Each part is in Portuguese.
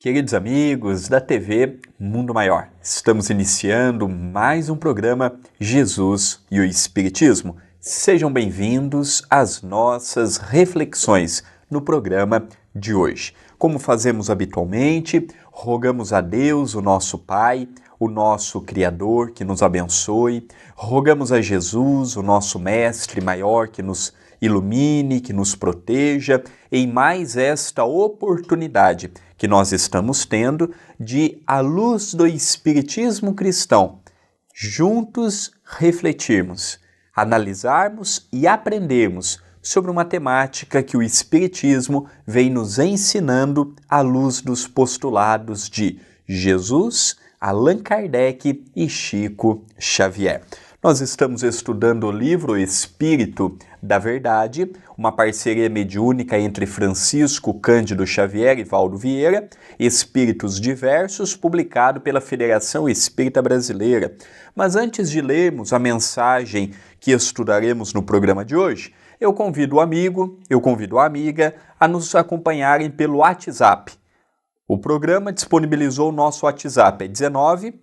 Queridos amigos da TV Mundo Maior, estamos iniciando mais um programa Jesus e o Espiritismo. Sejam bem-vindos às nossas reflexões no programa de hoje. Como fazemos habitualmente, rogamos a Deus, o nosso Pai, o nosso Criador, que nos abençoe. Rogamos a Jesus, o nosso Mestre maior, que nos ilumine, que nos proteja em mais esta oportunidade que nós estamos tendo de, à luz do Espiritismo cristão, juntos refletirmos, analisarmos e aprendermos sobre uma temática que o Espiritismo vem nos ensinando à luz dos postulados de Jesus, Allan Kardec e Chico Xavier. Nós estamos estudando o livro Espírito da Verdade, uma parceria mediúnica entre Francisco Cândido Xavier e Valdo Vieira, Espíritos Diversos, publicado pela Federação Espírita Brasileira. Mas antes de lermos a mensagem que estudaremos no programa de hoje, eu convido o amigo, eu convido a amiga a nos acompanharem pelo WhatsApp. O programa disponibilizou o nosso WhatsApp, é 19,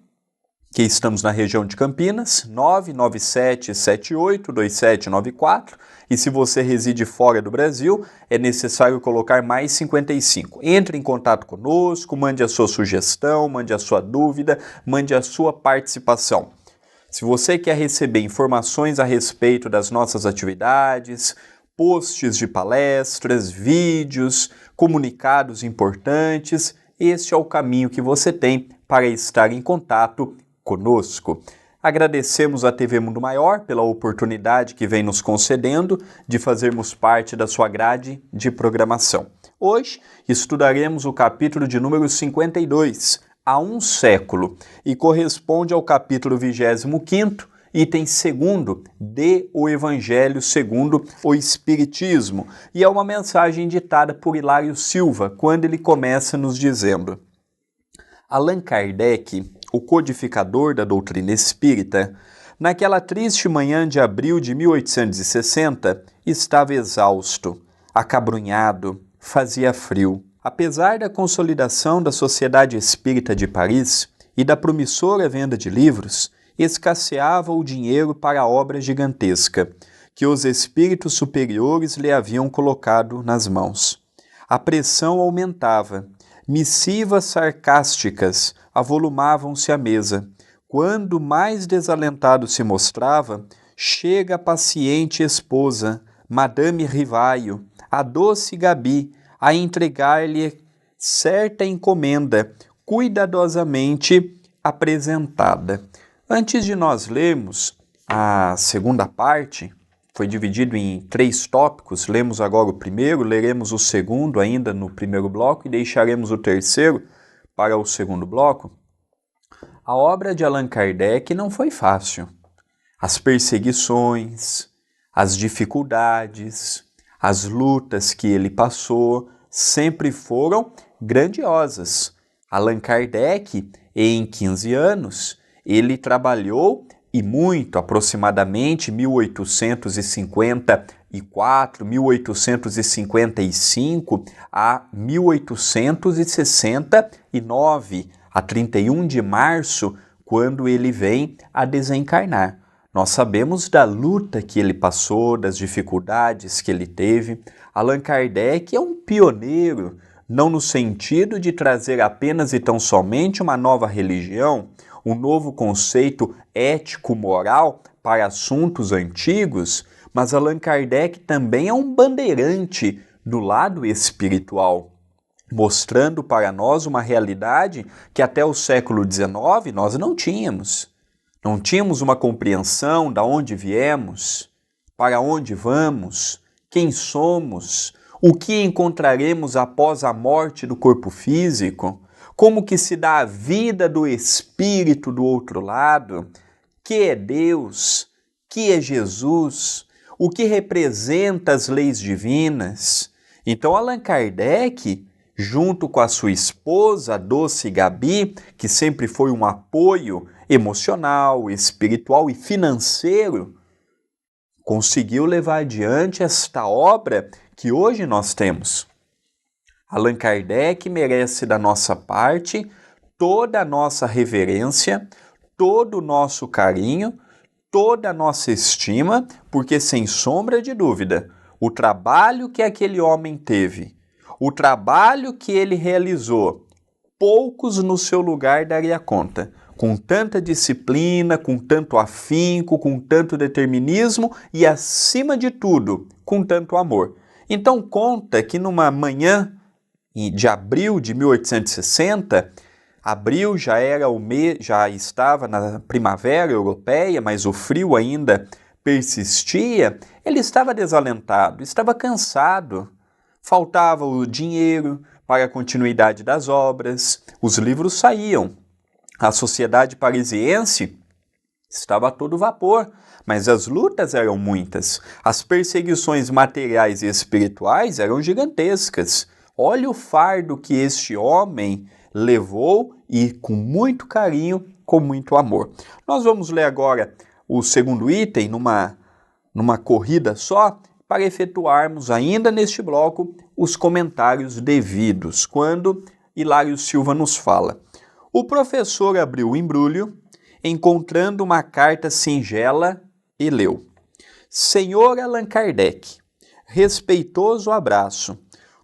que estamos na região de Campinas, 997782794, e se você reside fora do Brasil, é necessário colocar mais 55. Entre em contato conosco, mande a sua sugestão, mande a sua dúvida, mande a sua participação. Se você quer receber informações a respeito das nossas atividades, posts de palestras, vídeos, comunicados importantes, este é o caminho que você tem para estar em contato conosco. Agradecemos à TV Mundo Maior pela oportunidade que vem nos concedendo de fazermos parte da sua grade de programação. Hoje estudaremos o capítulo de número 52, Há um Século, e corresponde ao capítulo 25º, item 2º de O Evangelho segundo o Espiritismo, e é uma mensagem ditada por Hilário Silva, quando ele começa nos dizendo: Allan Kardec, o codificador da doutrina espírita, naquela triste manhã de abril de 1860, estava exausto, acabrunhado, fazia frio. Apesar da consolidação da Sociedade Espírita de Paris e da promissora venda de livros, escasseava o dinheiro para a obra gigantesca que os espíritos superiores lhe haviam colocado nas mãos. A pressão aumentava. Missivas sarcásticas avolumavam-se à mesa. Quando mais desalentado se mostrava, chega a paciente esposa, Madame Rivaio, a doce Gabi, a entregar-lhe certa encomenda, cuidadosamente apresentada. Antes de nós lermos a segunda parte, foi dividido em 3 tópicos, lemos agora o primeiro, leremos o segundo ainda no primeiro bloco e deixaremos o terceiro para o segundo bloco. A obra de Allan Kardec não foi fácil. As perseguições, as dificuldades, as lutas que ele passou sempre foram grandiosas. Allan Kardec, em 15 anos, ele trabalhou e muito, aproximadamente 1854, 1855 a 1869, a 31 de março, quando ele vem a desencarnar. Nós sabemos da luta que ele passou, das dificuldades que ele teve. Allan Kardec é um pioneiro, não no sentido de trazer apenas e tão somente uma nova religião, um novo conceito ético-moral para assuntos antigos, mas Allan Kardec também é um bandeirante do lado espiritual, mostrando para nós uma realidade que até o século XIX nós não tínhamos. Não tínhamos uma compreensão de onde viemos, para onde vamos, quem somos, o que encontraremos após a morte do corpo físico, como que se dá a vida do espírito do outro lado, que é Deus, que é Jesus, o que representa as leis divinas. Então Allan Kardec, junto com a sua esposa, a doce Gabi, que sempre foi um apoio emocional, espiritual e financeiro, conseguiu levar adiante esta obra que hoje nós temos. Allan Kardec merece da nossa parte toda a nossa reverência, todo o nosso carinho, toda a nossa estima, porque sem sombra de dúvida, o trabalho que aquele homem teve, o trabalho que ele realizou, poucos no seu lugar daria conta. Com tanta disciplina, com tanto afinco, com tanto determinismo e, acima de tudo, com tanto amor. Então conta que numa manhã de abril de 1860, abril já estava na primavera europeia, mas o frio ainda persistia, ele estava desalentado, estava cansado, faltava o dinheiro para a continuidade das obras, os livros saíam, a sociedade parisiense estava a todo vapor, mas as lutas eram muitas, as perseguições materiais e espirituais eram gigantescas. Olha o fardo que este homem levou e com muito carinho, com muito amor. Nós vamos ler agora o segundo item numa corrida só, para efetuarmos ainda neste bloco os comentários devidos, quando Hilário Silva nos fala. O professor abriu o embrulho, encontrando uma carta singela, e leu: Senhor Allan Kardec, respeitoso abraço.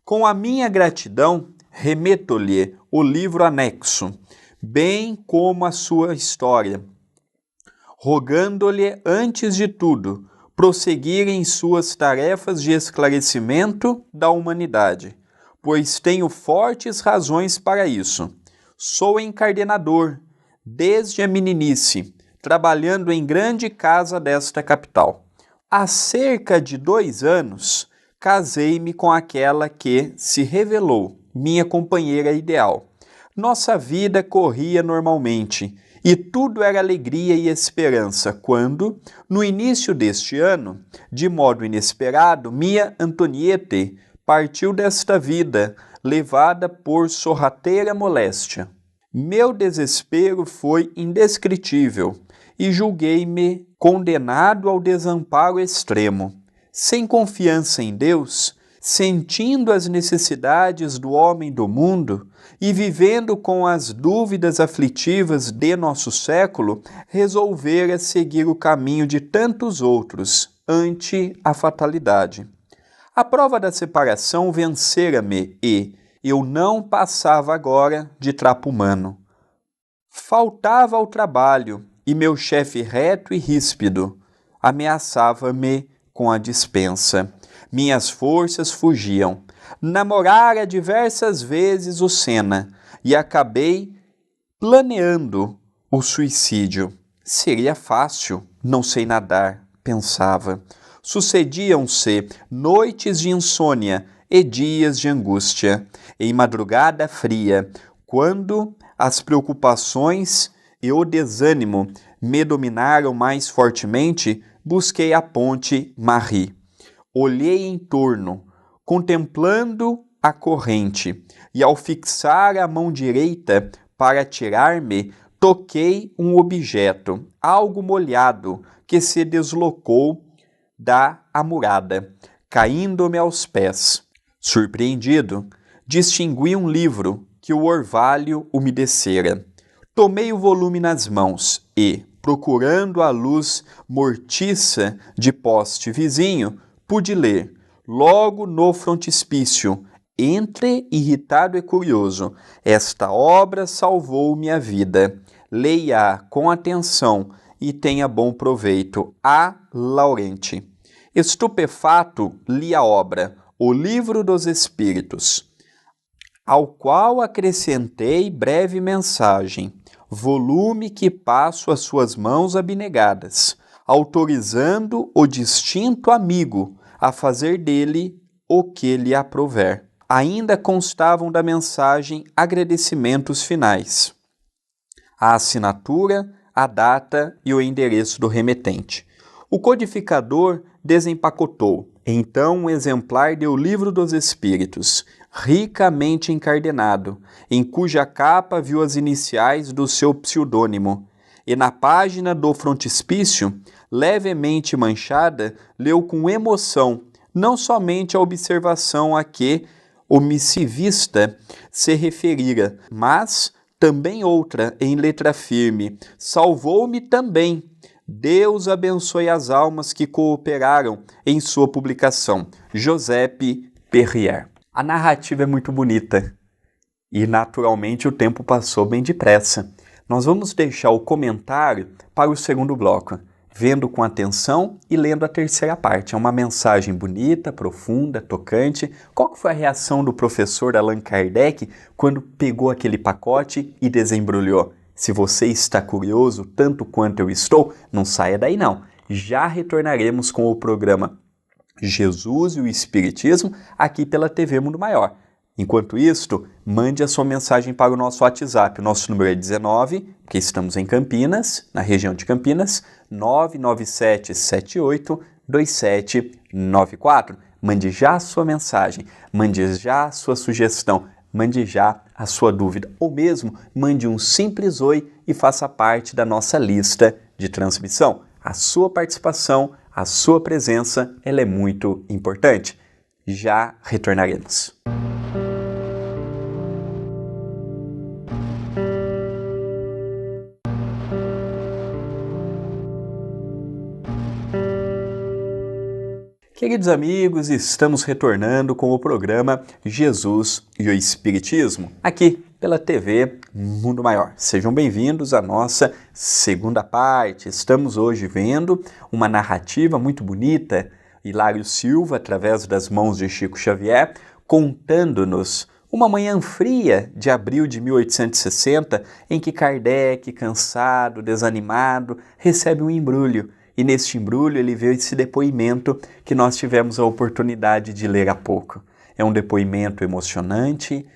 Com a minha gratidão, remeto-lhe o livro anexo, bem como a sua história, rogando-lhe, antes de tudo, prosseguir em suas tarefas de esclarecimento da humanidade, pois tenho fortes razões para isso. Sou encardenador, desde a meninice, trabalhando em grande casa desta capital. Há cerca de 2 anos, casei-me com aquela que se revelou minha companheira ideal. Nossa vida corria normalmente e tudo era alegria e esperança quando, no início deste ano, de modo inesperado, minha Antoniette partiu desta vida, levada por sorrateira moléstia. Meu desespero foi indescritível e julguei-me condenado ao desamparo extremo. Sem confiança em Deus, sentindo as necessidades do homem do mundo e vivendo com as dúvidas aflitivas de nosso século, resolvera seguir o caminho de tantos outros ante a fatalidade. A prova da separação vencera-me e eu não passava agora de trapo humano. Faltava ao trabalho e meu chefe reto e ríspido ameaçava-me com a dispensa. Minhas forças fugiam. Namorara diversas vezes o Senna e acabei planeando o suicídio. Seria fácil, não sei nadar, pensava. Sucediam-se noites de insônia e dias de angústia. Em madrugada fria, quando as preocupações e o desânimo me dominaram mais fortemente, busquei a ponte Marie. Olhei em torno, contemplando a corrente, e ao fixar a mão direita para atirar-me, toquei um objeto, algo molhado, que se deslocou da amurada, caindo-me aos pés. Surpreendido, distingui um livro que o orvalho umedecera. Tomei o volume nas mãos e, procurando a luz mortiça de poste vizinho, pude ler, logo no frontispício, entre irritado e curioso, esta obra salvou minha vida. Leia-a com atenção e tenha bom proveito. A. Laurenti. Estupefato, li a obra, O Livro dos Espíritos, ao qual acrescentei breve mensagem, volume que passo às suas mãos abnegadas, autorizando o distinto amigo a fazer dele o que lhe aprouver. Ainda constavam da mensagem agradecimentos finais, a assinatura, a data e o endereço do remetente. O codificador desempacotou, então um exemplar de O Livro dos Espíritos, ricamente encardenado, em cuja capa viu as iniciais do seu pseudônimo, e na página do frontispício, levemente manchada, leu com emoção não somente a observação a que omissivista se referira, mas também outra em letra firme: salvou-me também. Deus abençoe as almas que cooperaram em sua publicação. Giuseppe Perrier. A narrativa é muito bonita e, naturalmente, o tempo passou bem depressa. Nós vamos deixar o comentário para o segundo bloco, vendo com atenção e lendo a terceira parte. É uma mensagem bonita, profunda, tocante. Qual que foi a reação do professor Allan Kardec quando pegou aquele pacote e desembrulhou? Se você está curioso, tanto quanto eu estou, não saia daí não. Já retornaremos com o programa Jesus e o Espiritismo aqui pela TV Mundo Maior. Enquanto isto, mande a sua mensagem para o nosso WhatsApp. O nosso número é 19, porque estamos em Campinas, na região de Campinas, 997782794. Mande já a sua mensagem, mande já a sua sugestão, mande já a sua dúvida, ou mesmo mande um simples oi e faça parte da nossa lista de transmissão. A sua participação, a sua presença, ela é muito importante. Já retornaremos. Queridos amigos, estamos retornando com o programa Jesus e o Espiritismo, aqui pela TV Mundo Maior. Sejam bem-vindos à nossa segunda parte. Estamos hoje vendo uma narrativa muito bonita, Hilário Silva, através das mãos de Chico Xavier, contando-nos uma manhã fria de abril de 1860, em que Kardec, cansado, desanimado, recebe um embrulho. E neste embrulho ele vê esse depoimento que nós tivemos a oportunidade de ler há pouco. É um depoimento emocionante,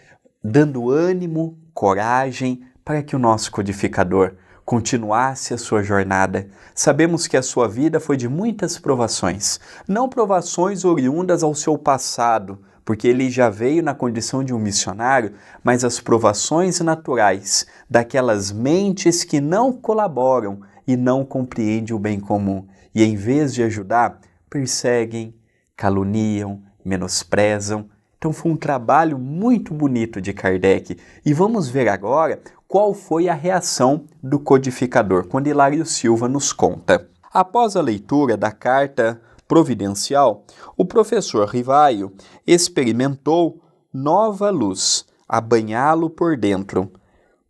dando ânimo, coragem para que o nosso codificador continuasse a sua jornada. Sabemos que a sua vida foi de muitas provações, não provações oriundas ao seu passado, porque ele já veio na condição de um missionário, mas as provações naturais daquelas mentes que não colaboram e não compreendem o bem comum. E em vez de ajudar, perseguem, caluniam, menosprezam. Então foi um trabalho muito bonito de Kardec. E vamos ver agora qual foi a reação do codificador, quando Hilário Silva nos conta. Após a leitura da carta providencial, o professor Rivaio experimentou nova luz a banhá-lo por dentro.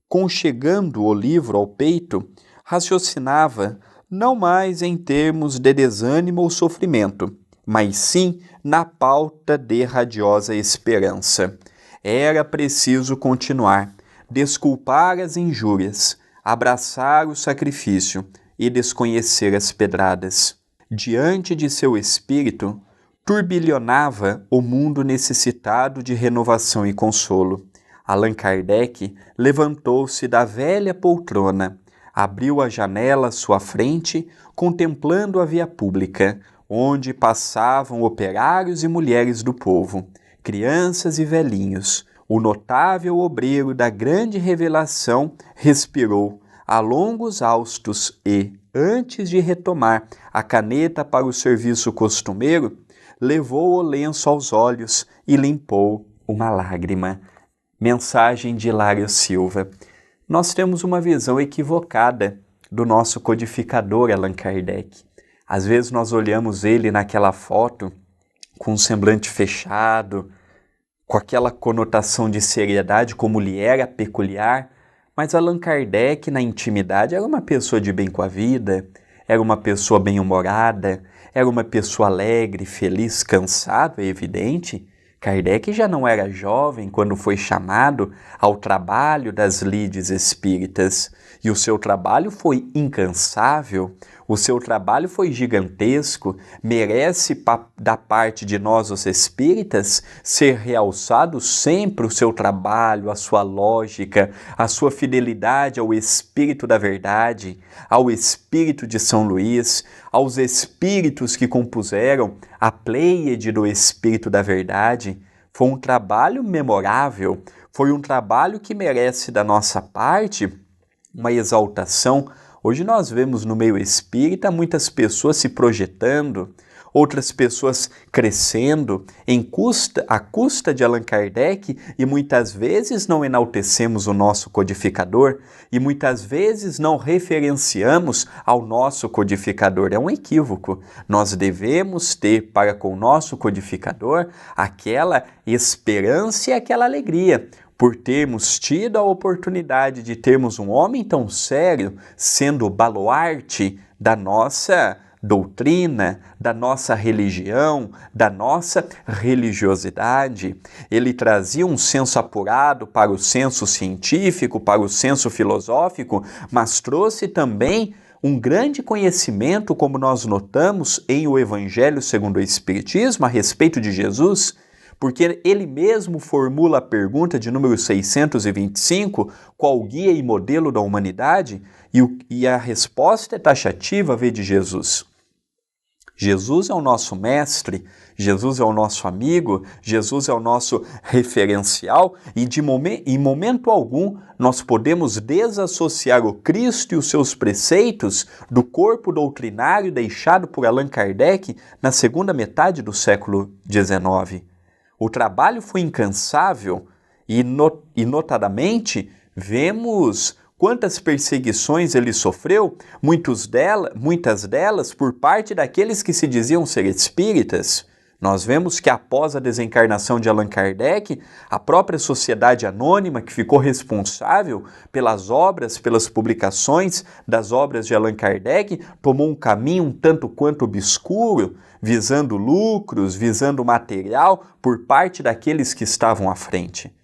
Conchegando o livro ao peito, raciocinava não mais em termos de desânimo ou sofrimento, mas sim na pauta de radiosa esperança. Era preciso continuar, desculpar as injúrias, abraçar o sacrifício e desconhecer as pedradas. Diante de seu espírito, turbilhonava o mundo necessitado de renovação e consolo. Allan Kardec levantou-se da velha poltrona, abriu a janela à sua frente, contemplando a via pública, onde passavam operários e mulheres do povo, crianças e velhinhos. O notável obreiro da grande revelação respirou a longos haustos e, antes de retomar a caneta para o serviço costumeiro, levou o lenço aos olhos e limpou uma lágrima. Mensagem de Hilário Silva. Nós temos uma visão equivocada do nosso codificador Allan Kardec. Às vezes nós olhamos ele naquela foto com um semblante fechado, com aquela conotação de seriedade como lhe era peculiar, mas Allan Kardec na intimidade era uma pessoa de bem com a vida, era uma pessoa bem-humorada, era uma pessoa alegre, feliz, cansado, é evidente. Kardec já não era jovem quando foi chamado ao trabalho das lides espíritas, e o seu trabalho foi incansável, o seu trabalho foi gigantesco, merece da parte de nós os espíritas ser realçado sempre o seu trabalho, a sua lógica, a sua fidelidade ao Espírito da Verdade, ao Espírito de São Luís, aos espíritos que compuseram a Pleiade do Espírito da Verdade. Foi um trabalho memorável, foi um trabalho que merece da nossa parte uma exaltação. Hoje nós vemos no meio espírita muitas pessoas se projetando, outras pessoas crescendo à custa de Allan Kardec, e muitas vezes não enaltecemos o nosso codificador e muitas vezes não referenciamos ao nosso codificador. É um equívoco. Nós devemos ter para com o nosso codificador aquela esperança e aquela alegria por termos tido a oportunidade de termos um homem tão sério sendo o baluarte da nossa doutrina, da nossa religião, da nossa religiosidade. Ele trazia um senso apurado para o senso científico, para o senso filosófico, mas trouxe também um grande conhecimento, como nós notamos em o Evangelho segundo o Espiritismo, a respeito de Jesus, porque ele mesmo formula a pergunta de número 625, qual guia e modelo da humanidade? E a resposta é taxativa, vê, de Jesus. Jesus é o nosso mestre, Jesus é o nosso amigo, Jesus é o nosso referencial e em momento algum nós podemos desassociar o Cristo e os seus preceitos do corpo doutrinário deixado por Allan Kardec na segunda metade do século XIX. O trabalho foi incansável e notadamente vemos quantas perseguições ele sofreu, muitas delas por parte daqueles que se diziam ser espíritas. Nós vemos que após a desencarnação de Allan Kardec, a própria sociedade anônima que ficou responsável pelas obras, pelas publicações das obras de Allan Kardec, tomou um caminho um tanto quanto obscuro, visando lucros, visando material por parte daqueles que estavam à frente.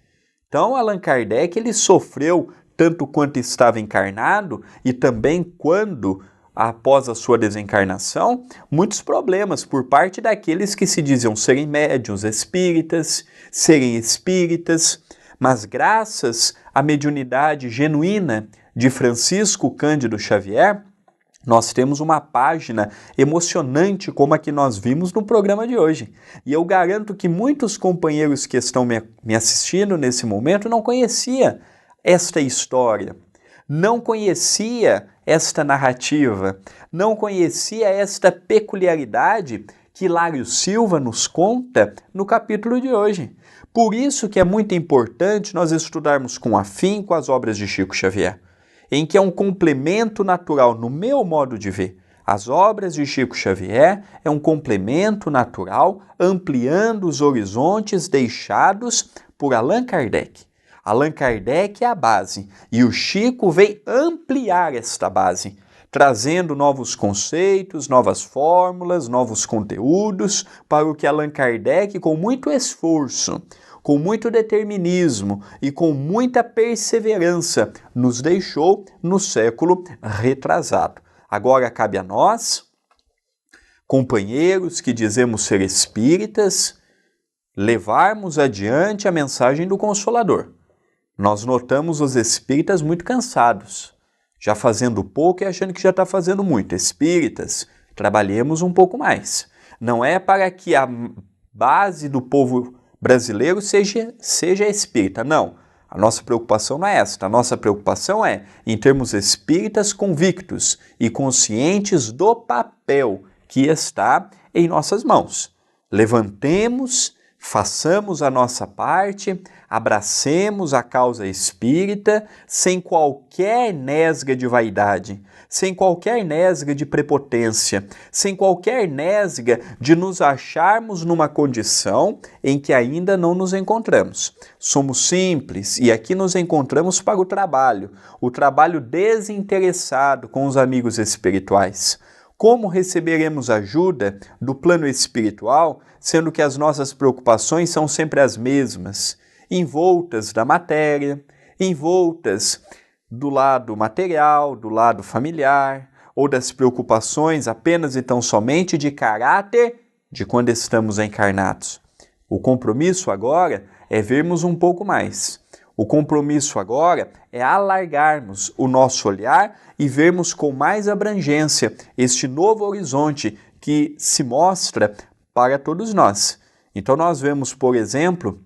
Então, Allan Kardec ele sofreu tanto quanto estava encarnado e também quando, após a sua desencarnação, muitos problemas por parte daqueles que se diziam serem médiuns espíritas, mas graças à mediunidade genuína de Francisco Cândido Xavier, nós temos uma página emocionante como a que nós vimos no programa de hoje. E eu garanto que muitos companheiros que estão me assistindo nesse momento não conheciam esta história, não conhecia esta narrativa, não conhecia esta peculiaridade que Hilário Silva nos conta no capítulo de hoje. Por isso que é muito importante nós estudarmos com afinco as obras de Chico Xavier, em que é um complemento natural, no meu modo de ver. As obras de Chico Xavier é um complemento natural, ampliando os horizontes deixados por Allan Kardec. Allan Kardec é a base e o Chico vem ampliar esta base, trazendo novos conceitos, novas fórmulas, novos conteúdos para o que Allan Kardec, com muito esforço, com muito determinismo e com muita perseverança, nos deixou no século retrasado. Agora cabe a nós, companheiros que dizemos ser espíritas, levarmos adiante a mensagem do Consolador. Nós notamos os espíritas muito cansados, já fazendo pouco e achando que já está fazendo muito. Espíritas, trabalhemos um pouco mais. Não é para que a base do povo brasileiro seja espírita, não. A nossa preocupação não é essa. A nossa preocupação é em termos espíritas convictos e conscientes do papel que está em nossas mãos. Levantemos, façamos a nossa parte, abracemos a causa espírita sem qualquer nesga de vaidade, sem qualquer nesga de prepotência, sem qualquer nesga de nos acharmos numa condição em que ainda não nos encontramos. Somos simples e aqui nos encontramos para o trabalho desinteressado com os amigos espirituais. Como receberemos ajuda do plano espiritual, sendo que as nossas preocupações são sempre as mesmas, envoltas da matéria, envoltas do lado material, do lado familiar, ou das preocupações apenas e tão somente de caráter de quando estamos encarnados. O compromisso agora é vermos um pouco mais. O compromisso agora é alargarmos o nosso olhar e vermos com mais abrangência este novo horizonte que se mostra para todos nós. Então nós vemos, por exemplo,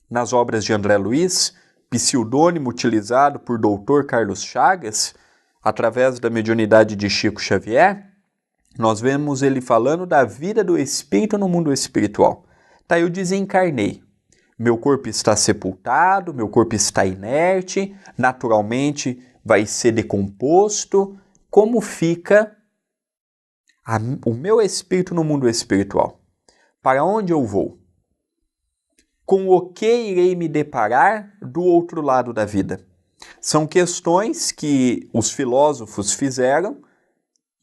nas obras de André Luiz, pseudônimo utilizado por Dr. Carlos Chagas, através da mediunidade de Chico Xavier, Nós vemos ele falando da vida do espírito no mundo espiritual. Tá, eu desencarnei. Meu corpo está sepultado, meu corpo está inerte, naturalmente vai ser decomposto. Como fica o meu espírito no mundo espiritual? Para onde eu vou? Com o que irei me deparar do outro lado da vida? São questões que os filósofos fizeram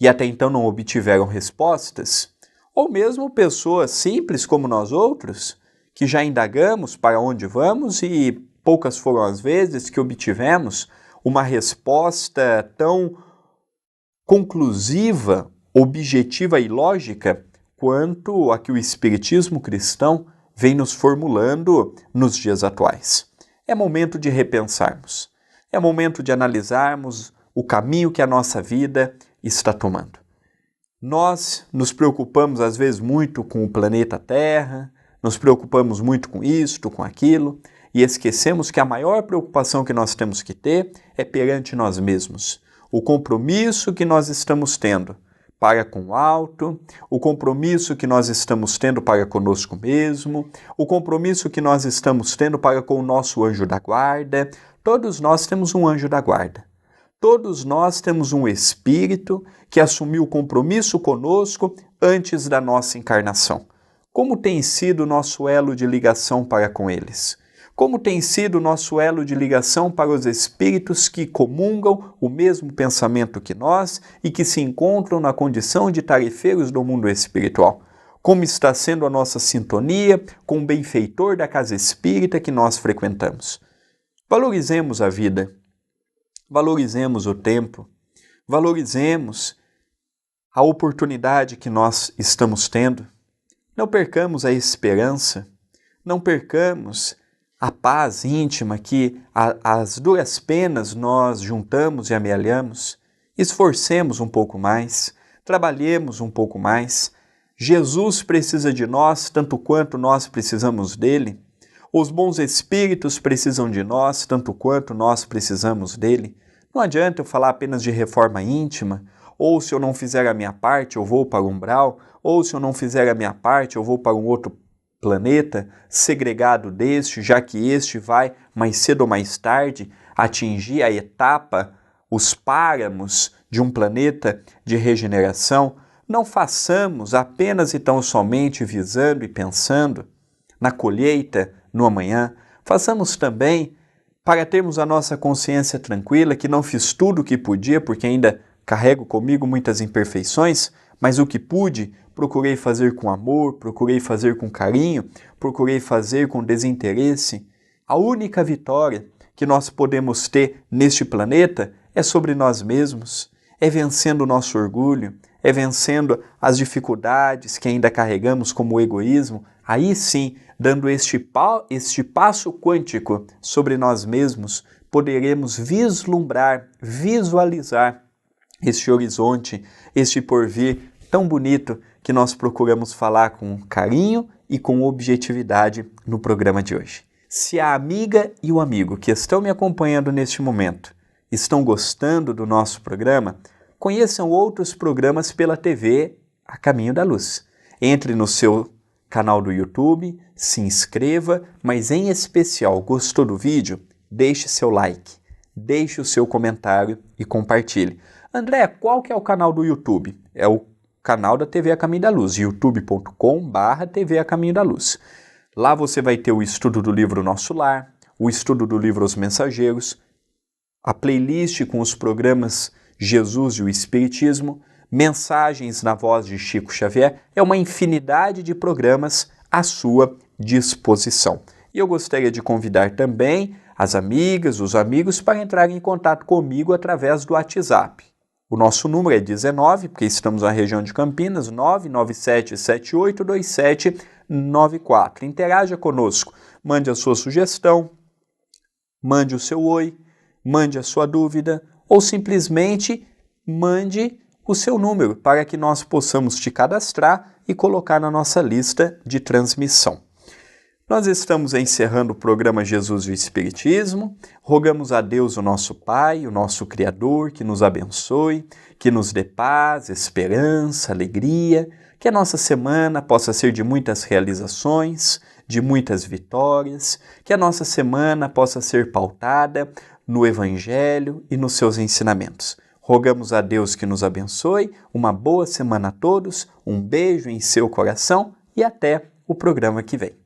e até então não obtiveram respostas, ou mesmo pessoas simples como nós outros, que já indagamos para onde vamos e poucas foram as vezes que obtivemos uma resposta tão conclusiva, objetiva e lógica quanto a que o Espiritismo cristão vem nos formulando nos dias atuais. É momento de repensarmos, é momento de analisarmos o caminho que a nossa vida está tomando. Nós nos preocupamos às vezes muito com o planeta Terra, nos preocupamos muito com isto, com aquilo, e esquecemos que a maior preocupação que nós temos que ter é perante nós mesmos. O compromisso que nós estamos tendo para com o alto, o compromisso que nós estamos tendo para conosco mesmo, o compromisso que nós estamos tendo para com o nosso anjo da guarda. Todos nós temos um anjo da guarda. Todos nós temos um espírito que assumiu o compromisso conosco antes da nossa encarnação. Como tem sido o nosso elo de ligação para com eles? Como tem sido o nosso elo de ligação para os espíritos que comungam o mesmo pensamento que nós e que se encontram na condição de tarefeiros do mundo espiritual? Como está sendo a nossa sintonia com o benfeitor da casa espírita que nós frequentamos? Valorizemos a vida, valorizemos o tempo, valorizemos a oportunidade que nós estamos tendo. Não percamos a esperança, não percamos a paz íntima que às duras penas nós juntamos e amealhamos. Esforcemos um pouco mais, trabalhemos um pouco mais. Jesus precisa de nós tanto quanto nós precisamos dele. Os bons espíritos precisam de nós tanto quanto nós precisamos dele. Não adianta eu falar apenas de reforma íntima, ou se eu não fizer a minha parte eu vou para o umbral, ou se eu não fizer a minha parte eu vou para um outro planeta segregado deste, já que este vai, mais cedo ou mais tarde, atingir a etapa, os páramos de um planeta de regeneração. Não façamos apenas e tão somente visando e pensando na colheita no amanhã. Façamos também para termos a nossa consciência tranquila que não fiz tudo o que podia, porque ainda carrego comigo muitas imperfeições, mas o que pude, procurei fazer com amor, procurei fazer com carinho, procurei fazer com desinteresse. A única vitória que nós podemos ter neste planeta é sobre nós mesmos, é vencendo o nosso orgulho, é vencendo as dificuldades que ainda carregamos como o egoísmo, aí sim, dando este passo quântico sobre nós mesmos, poderemos vislumbrar, visualizar este horizonte, este porvir tão bonito que nós procuramos falar com carinho e com objetividade no programa de hoje. Se a amiga e o amigo que estão me acompanhando neste momento estão gostando do nosso programa, conheçam outros programas pela TV A Caminho da Luz. Entre no seu canal do YouTube, se inscreva, mas em especial, gostou do vídeo? Deixe seu like, deixe o seu comentário e compartilhe. André, qual que é o canal do YouTube? É o canal da TV A Caminho da Luz, youtube.com/TV A Caminho da Luz. Lá você vai ter o estudo do livro Nosso Lar, o estudo do livro Os Mensageiros, a playlist com os programas Jesus e o Espiritismo, mensagens na voz de Chico Xavier, é uma infinidade de programas à sua disposição. E eu gostaria de convidar também as amigas, os amigos para entrarem em contato comigo através do WhatsApp. O nosso número é 19, porque estamos na região de Campinas, 997782794. Interaja conosco, mande a sua sugestão, mande o seu oi, mande a sua dúvida ou simplesmente mande o seu número para que nós possamos te cadastrar e colocar na nossa lista de transmissão. Nós estamos encerrando o programa Jesus e o Espiritismo. Rogamos a Deus, o nosso Pai, o nosso Criador, que nos abençoe, que nos dê paz, esperança, alegria, que a nossa semana possa ser de muitas realizações, de muitas vitórias, que a nossa semana possa ser pautada no Evangelho e nos seus ensinamentos. Rogamos a Deus que nos abençoe, uma boa semana a todos, um beijo em seu coração e até o programa que vem.